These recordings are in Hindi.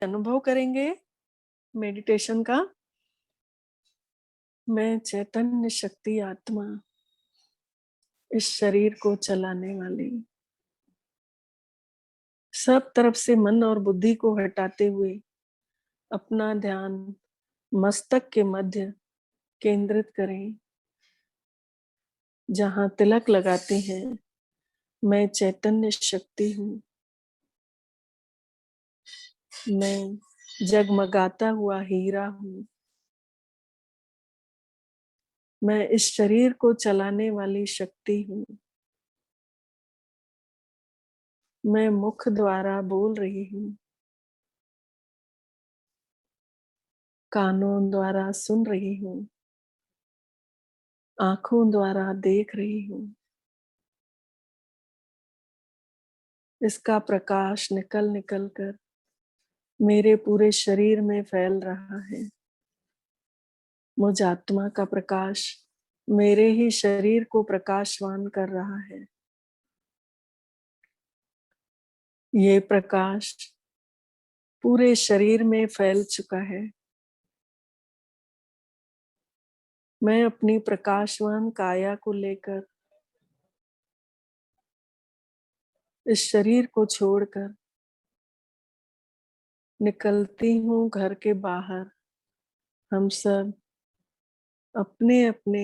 अनुभव करेंगे मेडिटेशन का। मैं चैतन्य शक्ति आत्मा, इस शरीर को चलाने वाली, सब तरफ से मन और बुद्धि को हटाते हुए अपना ध्यान मस्तक के मध्य केंद्रित करें, जहां तिलक लगाते हैं मैं चैतन्य शक्ति हूँ। मैं जगमगाता हुआ हीरा हूँ। मैं इस शरीर को चलाने वाली शक्ति हूँ। मैं मुख द्वारा बोल रही हूँ, कानों द्वारा सुन रही हूँ, आंखों द्वारा देख रही हूँ। इसका प्रकाश निकल निकल कर मेरे पूरे शरीर में फैल रहा है। मुझ आत्मा का प्रकाश मेरे ही शरीर को प्रकाशवान कर रहा है। ये प्रकाश पूरे शरीर में फैल चुका है। मैं अपनी प्रकाशवान काया को लेकर इस शरीर को छोड़कर निकलती हूँ घर के बाहर। हम सब अपने अपने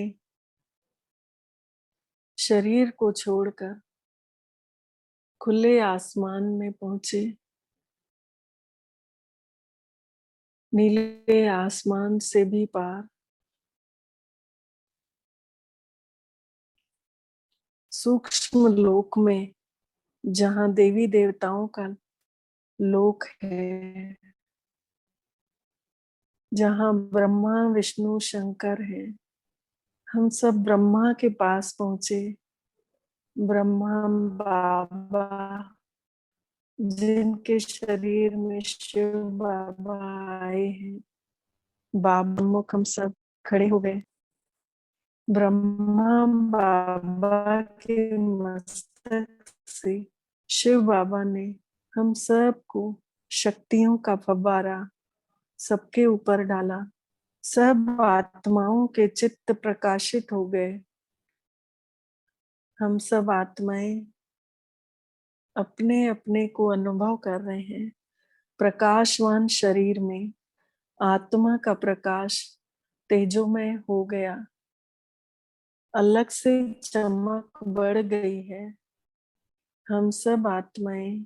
शरीर को छोड़कर खुले आसमान में पहुंचे। नीले आसमान से भी पार सूक्ष्म लोक में, जहां देवी देवताओं का लोक है, जहां ब्रह्मा विष्णु शंकर है। हम सब ब्रह्मा के पास पहुंचे। ब्रह्मा बाबा, जिनके शरीर में शिव बाबा आए हैं, बाबा मुख हम सब खड़े हो गए। ब्रह्मा बाबा के मस्तक से शिव बाबा ने हम सबको शक्तियों का फव्वारा सबके ऊपर डाला। सब आत्माओं के चित्त प्रकाशित हो गए। हम सब आत्माएं अपने अपने को अनुभव कर रहे हैं। प्रकाशवान शरीर में आत्मा का प्रकाश तेजोमय हो गया। अलग से चमक बढ़ गई है। हम सब आत्माएं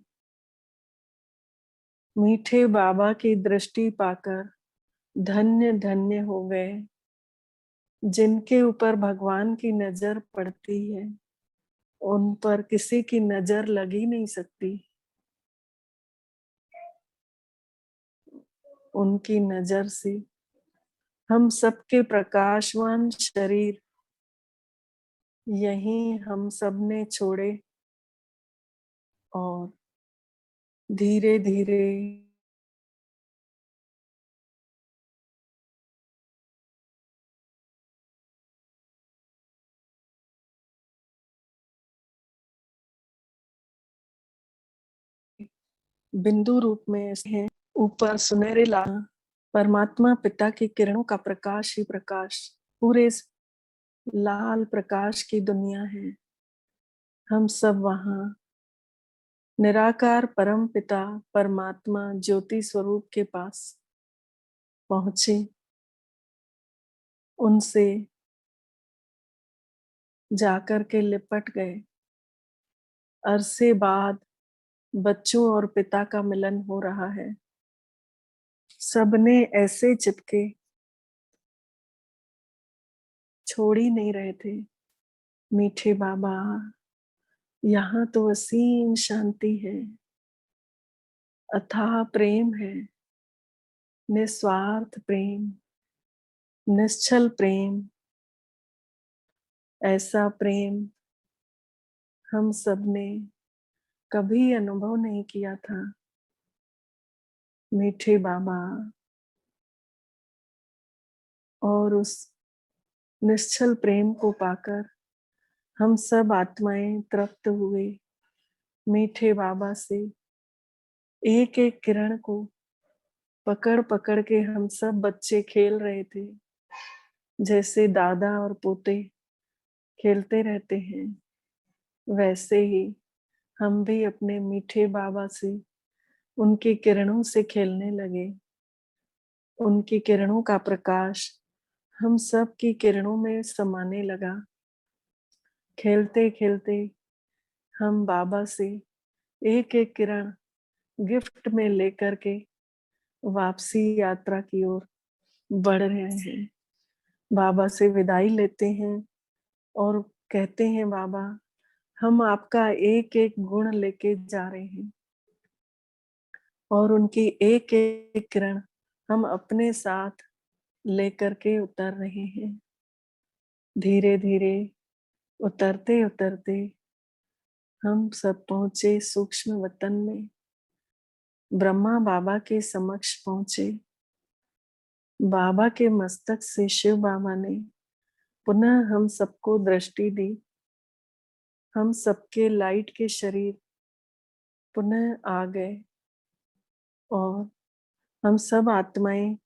मीठे बाबा की दृष्टि पाकर धन्य धन्य हो गए। जिनके ऊपर भगवान की नजर पड़ती है, उन पर किसी की नजर लग ही नहीं सकती। उनकी नजर से हम सबके प्रकाशवान शरीर यहीं हम सब ने छोड़े और धीरे धीरे बिंदु रूप में हैं। ऊपर सुनहरे लाल परमात्मा पिता की किरणों का प्रकाश ही प्रकाश पूरे इस लाल प्रकाश की दुनिया है। हम सब वहां निराकार परम पिता परमात्मा ज्योति स्वरूप के पास पहुंचे। उनसे जाकर के लिपट गए। अरसे बाद बच्चों और पिता का मिलन हो रहा है। सबने ऐसे चिपके छोड़ ही नहीं रहे थे। मीठे बाबा, यहाँ तो असीम शांति है, अथाह प्रेम है, निस्वार्थ प्रेम, निश्चल प्रेम। ऐसा प्रेम हम सबने कभी अनुभव नहीं किया था। मीठे बाबा और उस निश्चल प्रेम को पाकर हम सब आत्माएं तृप्त हुए। मीठे बाबा से एक एक किरण को पकड़ पकड़ के हम सब बच्चे खेल रहे थे, जैसे दादा और पोते खेलते रहते हैं, वैसे ही हम भी अपने मीठे बाबा से उनकी किरणों से खेलने लगे। उनकी किरणों का प्रकाश हम सब की किरणों में समाने लगा। खेलते खेलते हम बाबा से एक एक किरण गिफ्ट में लेकर के वापसी यात्रा की ओर बढ़ रहे हैं। बाबा से विदाई लेते हैं और कहते हैं, बाबा हम आपका एक एक गुण लेके जा रहे हैं और उनकी एक एक किरण हम अपने साथ लेकर के उतर रहे हैं। धीरे धीरे उतरते उतरते हम सब पहुंचे सूक्ष्म वतन में। ब्रह्मा बाबा के समक्ष पहुंचे। बाबा के मस्तक से शिव बाबा ने पुनः हम सबको दृष्टि दी। हम सबके लाइट के शरीर पुनः आ गए और हम सब आत्माएं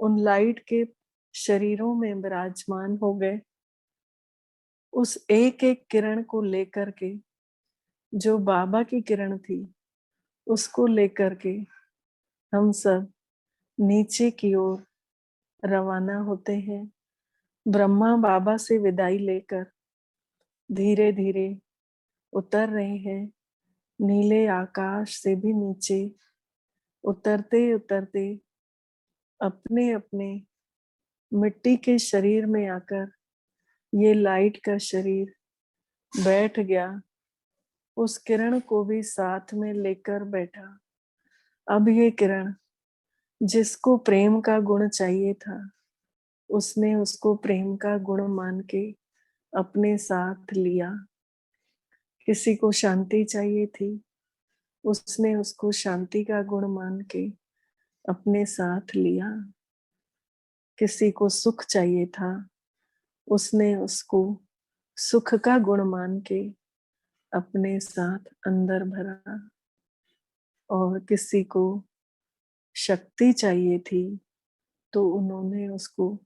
उन लाइट के शरीरों में विराजमान हो गए। उस एक एक किरण को लेकर के, जो बाबा की किरण थी, उसको लेकर के हम सब नीचे की ओर रवाना होते हैं। ब्रह्मा बाबा से विदाई लेकर धीरे धीरे उतर रहे हैं, नीले आकाश से भी नीचे। उतरते उतरते अपने अपने मिट्टी के शरीर में आकर ये लाइट का शरीर बैठ गया। उस किरण को भी साथ में लेकर बैठा। अब ये किरण, जिसको प्रेम का गुण चाहिए था, उसने उसको प्रेम का गुण मान के अपने साथ लिया। किसी को शांति चाहिए थी, उसने उसको शांति का गुण मान के अपने साथ लिया। किसी को सुख चाहिए था, उसने उसको सुख का गुण मान के अपने साथ अंदर भरा। और किसी को शक्ति चाहिए थी, तो उन्होंने उसको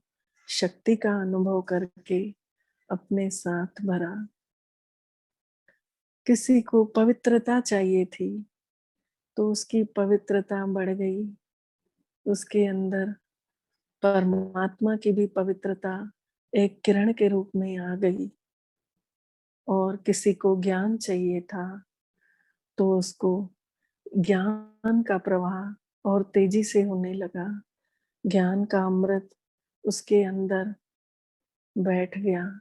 शक्ति का अनुभव करके अपने साथ भरा। किसी को पवित्रता चाहिए थी, तो उसकी पवित्रता बढ़ गई। उसके अंदर परमात्मा की भी पवित्रता एक किरण के रूप में आ गई। और किसी को ज्ञान चाहिए था, तो उसको ज्ञान का प्रवाह और तेजी से होने लगा। ज्ञान का अमृत उसके अंदर बैठ गया।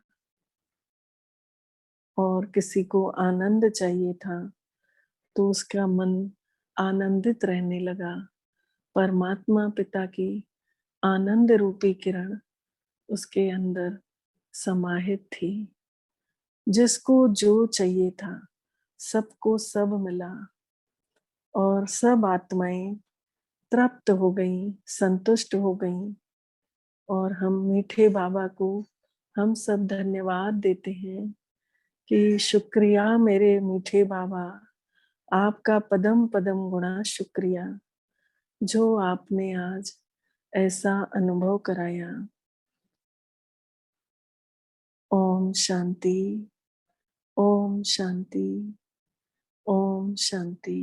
और किसी को आनंद चाहिए था, तो उसका मन आनंदित रहने लगा। परमात्मा पिता की आनंद रूपी किरण उसके अंदर समाहित थी। जिसको जो चाहिए था, सबको सब मिला और सब आत्माएं तृप्त हो गईं, संतुष्ट हो गईं। और हम मीठे बाबा को हम सब धन्यवाद देते हैं कि शुक्रिया मेरे मीठे बाबा, आपका पदम पदम गुणा शुक्रिया, जो आपने आज ऐसा अनुभव कराया। ओम शांति, ओम शांति, ओम शांति।